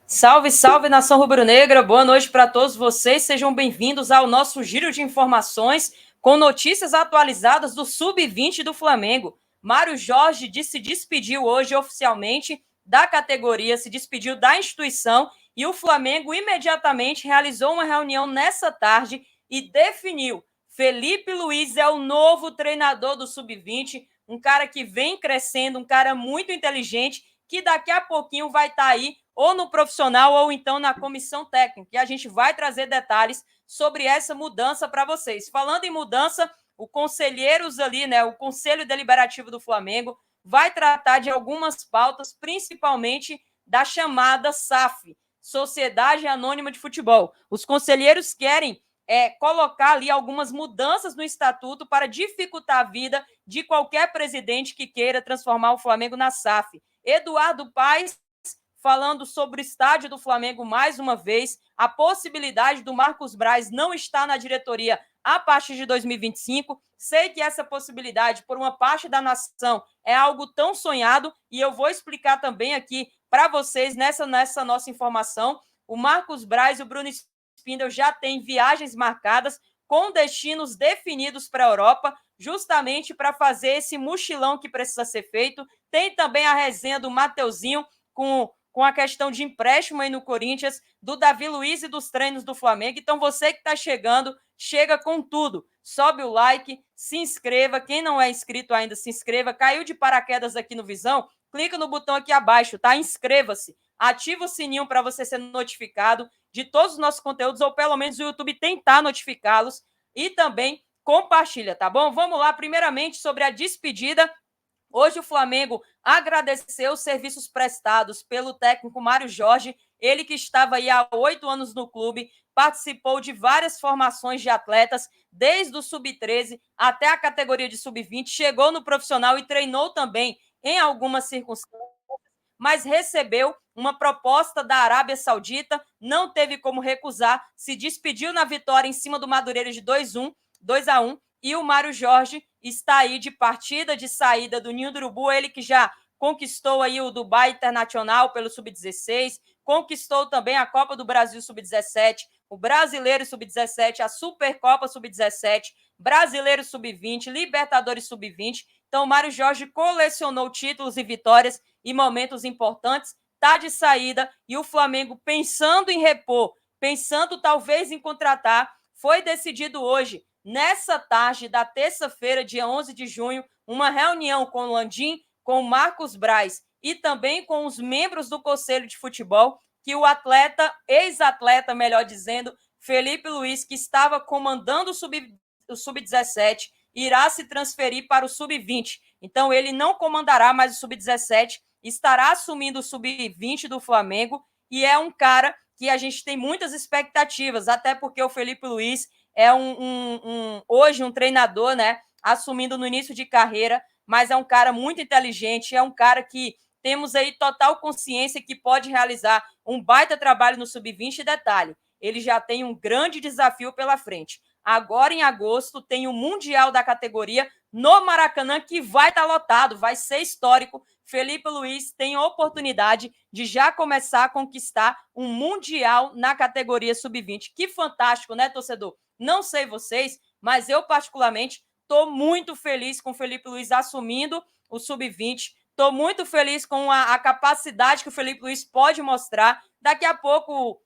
Salve, salve, nação rubro-negra. Boa noite para todos vocês. Sejam bem-vindos ao nosso giro de informações com notícias atualizadas do Sub-20 do Flamengo. Mário Jorge se despediu hoje oficialmente da categoria, se despediu da instituição e o Flamengo imediatamente realizou uma reunião nessa tarde e definiu: Felipe Luiz é o novo treinador do Sub-20, um cara que vem crescendo, um cara muito inteligente, que daqui a pouquinho vai estar aí ou no profissional ou então na comissão técnica. E a gente vai trazer detalhes sobre essa mudança para vocês. Falando em mudança, o conselheiros ali, né, o Conselho Deliberativo do Flamengo vai tratar de algumas pautas, principalmente da chamada SAF, Sociedade Anônima de Futebol. Os conselheiros querem colocar ali algumas mudanças no estatuto para dificultar a vida de qualquer presidente que queira transformar o Flamengo na SAF. Eduardo Paes falando sobre o estádio do Flamengo mais uma vez, a possibilidade do Marcos Braz não estar na diretoria a partir de 2025. Sei que essa possibilidade, por uma parte da nação, é algo tão sonhado e eu vou explicar também aqui para vocês nessa nossa informação. O Marcos Braz e o Bruno Spindel já têm viagens marcadas com destinos definidos para a Europa, justamente para fazer esse mochilão que precisa ser feito. Tem também a resenha do Mateuzinho com a questão de empréstimo aí no Corinthians, do Davi Luiz e dos treinos do Flamengo. Então, você que está chegando, chega com tudo. Sobe o like, se inscreva. Quem não é inscrito ainda, se inscreva. Caiu de paraquedas aqui no Visão? Clica no botão aqui abaixo, tá? Inscreva-se. Ativa o sininho para você ser notificado de todos os nossos conteúdos, ou pelo menos o YouTube tentar notificá-los. E também compartilha, tá bom? Vamos lá, primeiramente, sobre a despedida. Hoje o Flamengo agradeceu os serviços prestados pelo técnico Mário Jorge, ele que estava aí há 8 anos no clube, participou de várias formações de atletas, desde o sub-13 até a categoria de sub-20, chegou no profissional e treinou também em algumas circunstâncias, mas recebeu uma proposta da Arábia Saudita, não teve como recusar, se despediu na vitória em cima do Madureira de 2-1, e o Mário Jorge está aí de partida, de saída do Ninho do Urubu, ele que já conquistou aí o Dubai Internacional pelo Sub-16, conquistou também a Copa do Brasil Sub-17, o Brasileiro Sub-17, a Supercopa Sub-17, Brasileiro Sub-20, Libertadores Sub-20. Então, o Mário Jorge colecionou títulos e vitórias e momentos importantes, está de saída, e o Flamengo, pensando em repor, pensando talvez em contratar, foi decidido hoje, nessa tarde da terça-feira, dia 11 de junho, uma reunião com o Landim, com o Marcos Braz e também com os membros do Conselho de Futebol, que o atleta, ex-atleta, melhor dizendo, Felipe Luiz, que estava comandando o Sub-17, irá se transferir para o Sub-20. Então, ele não comandará mais o Sub-17, estará assumindo o Sub-20 do Flamengo e é um cara que a gente tem muitas expectativas, até porque o Felipe Luiz é hoje um treinador, né, assumindo no início de carreira, mas é um cara muito inteligente, é um cara que temos aí total consciência que pode realizar um baita trabalho no Sub-20. E detalhe, ele já tem um grande desafio pela frente. Agora, em agosto, tem o Mundial da categoria no Maracanã, que vai estar lotado, vai ser histórico. Felipe Luiz tem a oportunidade de já começar a conquistar um Mundial na categoria Sub-20. Que fantástico, né, torcedor? Não sei vocês, mas eu particularmente estou muito feliz com o Felipe Luiz assumindo o Sub-20. Estou muito feliz com a capacidade que o Felipe Luiz pode mostrar. Daqui a pouco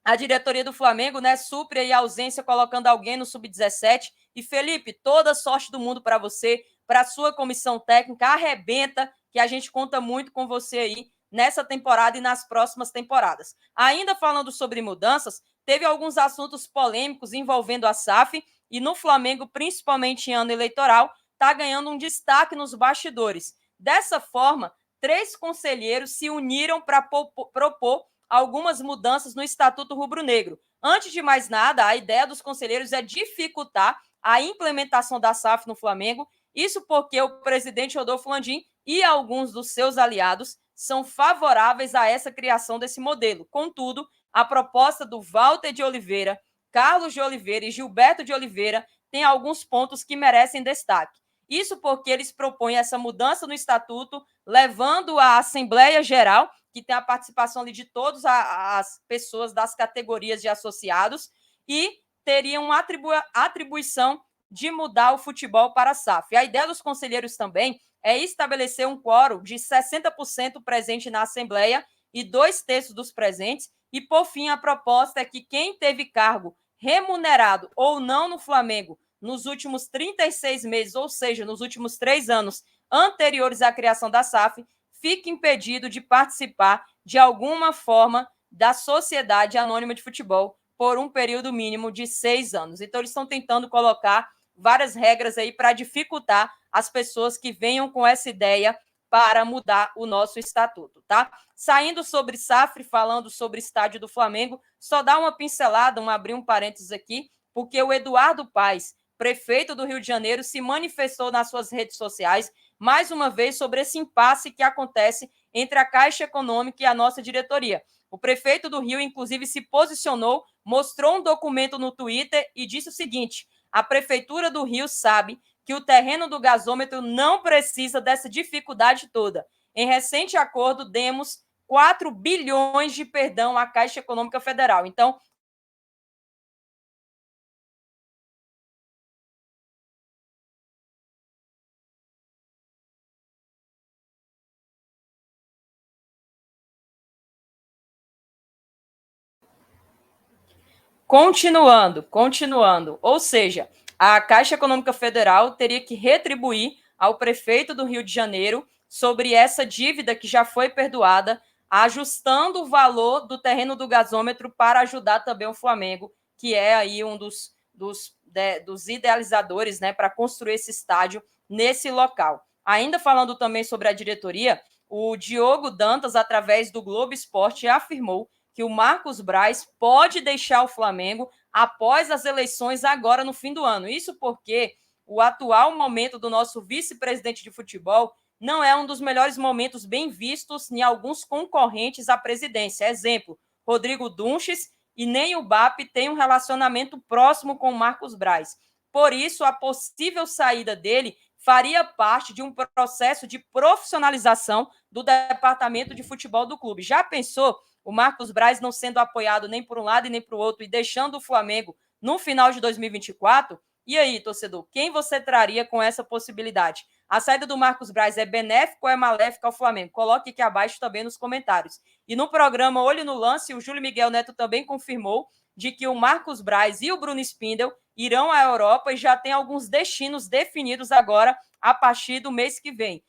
a diretoria do Flamengo, né, supre aí a ausência colocando alguém no Sub-17. E Felipe, toda sorte do mundo para você, para a sua comissão técnica, arrebenta, que a gente conta muito com você aí nessa temporada e nas próximas temporadas. Ainda falando sobre mudanças, teve alguns assuntos polêmicos envolvendo a SAF e no Flamengo, principalmente em ano eleitoral, está ganhando um destaque nos bastidores. Dessa forma, 3 conselheiros se uniram para propor algumas mudanças no Estatuto Rubro-Negro. Antes de mais nada, a ideia dos conselheiros é dificultar a implementação da SAF no Flamengo, isso porque o presidente Rodolfo Landim e alguns dos seus aliados são favoráveis a essa criação desse modelo. Contudo, a proposta do Walter de Oliveira, Carlos de Oliveira e Gilberto de Oliveira tem alguns pontos que merecem destaque. Isso porque eles propõem essa mudança no Estatuto, levando à Assembleia Geral, que tem a participação ali de todas as pessoas das categorias de associados, e teria uma atribuição de mudar o futebol para a SAF. A ideia dos conselheiros também é estabelecer um quórum de 60% presente na Assembleia e 2/3 dos presentes, e, por fim, a proposta é que quem teve cargo remunerado ou não no Flamengo nos últimos 36 meses, ou seja, nos últimos 3 anos anteriores à criação da SAF, fique impedido de participar de alguma forma da Sociedade Anônima de Futebol por um período mínimo de 6 anos. Então, eles estão tentando colocar várias regras aí para dificultar as pessoas que venham com essa ideia para mudar o nosso estatuto, tá? Saindo sobre SAF, falando sobre estádio do Flamengo, só dar uma pincelada, abrir um parênteses aqui, porque o Eduardo Paes, prefeito do Rio de Janeiro, se manifestou nas suas redes sociais, mais uma vez, sobre esse impasse que acontece entre a Caixa Econômica e a nossa diretoria. O prefeito do Rio, inclusive, se posicionou, mostrou um documento no Twitter e disse o seguinte: a Prefeitura do Rio sabe que o terreno do gasômetro não precisa dessa dificuldade toda. Em recente acordo, demos 4 bilhões de perdão à Caixa Econômica Federal. Então, continuando. Ou seja, a Caixa Econômica Federal teria que retribuir ao prefeito do Rio de Janeiro sobre essa dívida que já foi perdoada, ajustando o valor do terreno do gasômetro para ajudar também o Flamengo, que é aí um dos idealizadores, né, para construir esse estádio nesse local. Ainda falando também sobre a diretoria, o Diogo Dantas, através do Globo Esporte, afirmou que o Marcos Braz pode deixar o Flamengo após as eleições agora no fim do ano. Isso porque o atual momento do nosso vice-presidente de futebol não é um dos melhores momentos bem vistos em alguns concorrentes à presidência. Exemplo, Rodrigo Dunches, e nem o BAP tem um relacionamento próximo com o Marcos Braz. Por isso, a possível saída dele faria parte de um processo de profissionalização do departamento de futebol do clube. Já pensou o Marcos Braz não sendo apoiado nem por um lado e nem para o outro e deixando o Flamengo no final de 2024? E aí, torcedor, quem você traria com essa possibilidade? A saída do Marcos Braz é benéfica ou é maléfica ao Flamengo? Coloque aqui abaixo também nos comentários. E no programa Olho no Lance, o Júlio Miguel Neto também confirmou de que o Marcos Braz e o Bruno Spindel irão à Europa e já tem alguns destinos definidos agora a partir do mês que vem.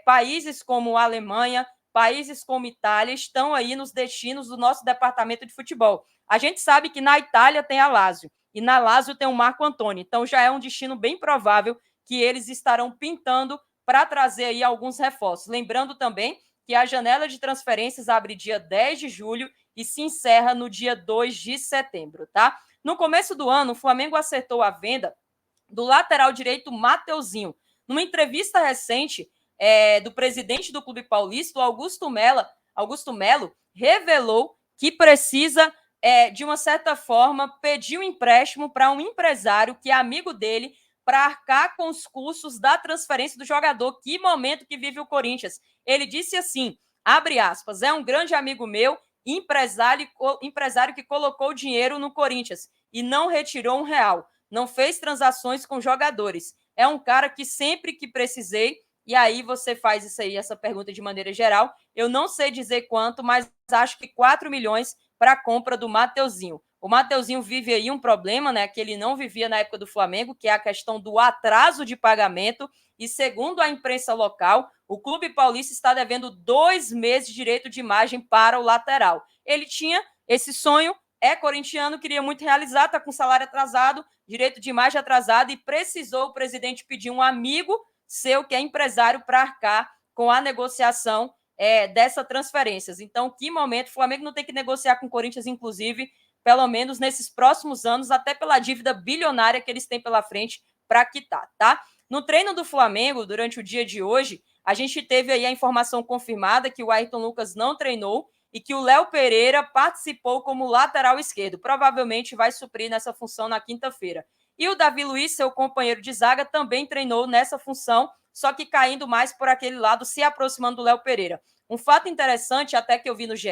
Países como a Alemanha, países como Itália estão aí nos destinos do nosso departamento de futebol. A gente sabe que na Itália tem a Lazio e na Lazio tem o Marco Antônio, então já é um destino bem provável que eles estarão pintando para trazer aí alguns reforços. Lembrando também que a janela de transferências abre dia 10 de julho e se encerra no dia 2 de setembro, tá? No começo do ano, o Flamengo acertou a venda do lateral direito Mateuzinho. Numa entrevista recente do presidente do Clube Paulista, o Augusto Melo, revelou que precisa, de uma certa forma, pedir um empréstimo para um empresário que é amigo dele para arcar com os custos da transferência do jogador. Que momento que vive o Corinthians. Ele disse assim, abre aspas, é um grande amigo meu, empresário que colocou dinheiro no Corinthians e não retirou R$1. Não fez transações com jogadores. É um cara que sempre que precisei, e aí você faz isso aí, essa pergunta de maneira geral, eu não sei dizer quanto, mas acho que 4 milhões para a compra do Mateuzinho. O Mateuzinho vive aí um problema, né, que ele não vivia na época do Flamengo, que é a questão do atraso de pagamento, e segundo a imprensa local, o Clube Paulista está devendo 2 meses de direito de imagem para o lateral. Ele tinha esse sonho, é corintiano, queria muito realizar, está com salário atrasado, direito de imagem atrasado, e precisou o presidente pedir um amigo seu, que é empresário, para arcar com a negociação dessas transferências. Então, que momento, o Flamengo não tem que negociar com o Corinthians, inclusive, pelo menos nesses próximos anos, até pela dívida bilionária que eles têm pela frente para quitar, tá? No treino do Flamengo, durante o dia de hoje, a gente teve aí a informação confirmada que o Ayrton Lucas não treinou e que o Léo Pereira participou como lateral esquerdo. Provavelmente vai suprir nessa função na quinta-feira. E o Davi Luiz, seu companheiro de zaga, também treinou nessa função, só que caindo mais por aquele lado, se aproximando do Léo Pereira. Um fato interessante, até que eu vi no GE,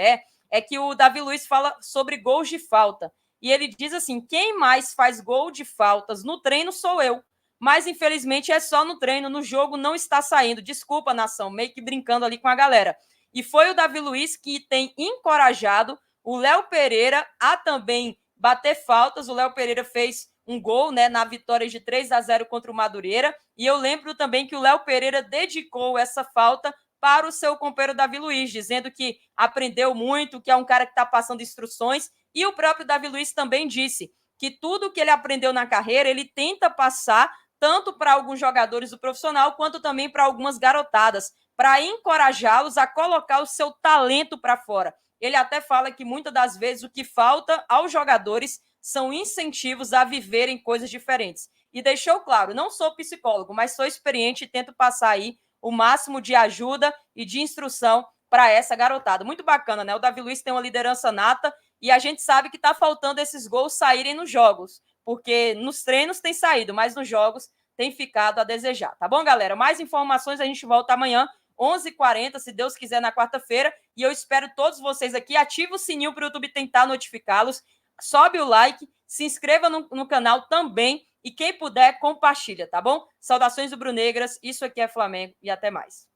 é que o Davi Luiz fala sobre gols de falta. E ele diz assim: quem mais faz gol de faltas no treino sou eu. Mas, infelizmente, é só no treino, no jogo não está saindo. Desculpa, nação, meio que brincando ali com a galera. E foi o Davi Luiz que tem encorajado o Léo Pereira a também bater faltas. O Léo Pereira fez um gol, né, na vitória de 3-0 contra o Madureira. E eu lembro também que o Léo Pereira dedicou essa falta para o seu companheiro Davi Luiz, dizendo que aprendeu muito, que é um cara que está passando instruções. E o próprio Davi Luiz também disse que tudo que ele aprendeu na carreira, ele tenta passar tanto para alguns jogadores do profissional, quanto também para algumas garotadas, para encorajá-los a colocar o seu talento para fora. Ele até fala que muitas das vezes o que falta aos jogadores são incentivos a viverem coisas diferentes. E deixou claro, não sou psicólogo, mas sou experiente e tento passar aí o máximo de ajuda e de instrução para essa garotada. Muito bacana, né? O Davi Luiz tem uma liderança nata e a gente sabe que está faltando esses gols saírem nos jogos, porque nos treinos tem saído, mas nos jogos tem ficado a desejar. Tá bom, galera? Mais informações a gente volta amanhã, 11h40, se Deus quiser, na quarta-feira. E eu espero todos vocês aqui. Ativa o sininho para o YouTube tentar notificá-los. Sobe o like, se inscreva no canal também. E quem puder, compartilha, tá bom? Saudações rubro-negras. Isso aqui é Flamengo e até mais.